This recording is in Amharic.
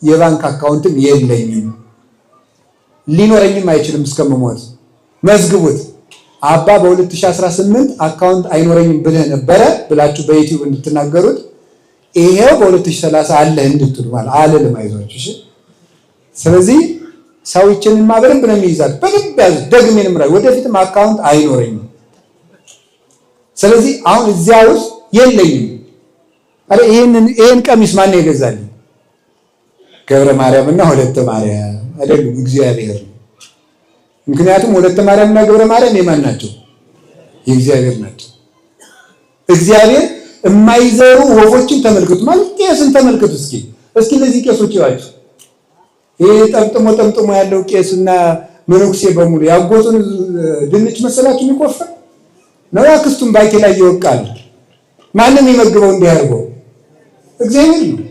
የባንክ አካውንትም የለኝም ሊኖረኝም አይችልም እስከምሞት መዝግቡት። አባ በ2018 አካውንት አይኖረኝም ብለህ ነበረ ብላችሁ በዩቲዩብ እንድትናገሩት ይሄው በ2030 አለህ እንድትሉ ማለት አልልም። አይዟችሁ እሺ። ስለዚህ ሰዎችን ማበረም ብለን ይይዛል በደንብ ያዙ። ደግሜንም ራይ ወደፊትም አካውንት አይኖረኝም። ስለዚህ አሁን እዚያ ውስጥ የለኝም። አረ ይሄን ቀሚስ ማን ነው የገዛልኝ? ገብረ ማርያም እና ወለተ ማርያም አይደሉም፣ እግዚአብሔር ነው። ምክንያቱም ወለተ ማርያም እና ገብረ ማርያም የማን ናቸው? የእግዚአብሔር ናቸው። እግዚአብሔር የማይዘሩ ወፎችን ተመልከቱ ማለት ቄስን ተመልከቱ። እስኪ እነዚህ ቄሶች ይዋቸው። ይሄ ጠምጥሞ ያለው ቄስና መነኩሴ በሙሉ ያጎቱን ድንች መሰላችሁ የሚቆፈር ነው። አክስቱን ባቄላ ይወቃል። ማንም ይመግበው እንዲያርገው እግዚአብሔር ነው።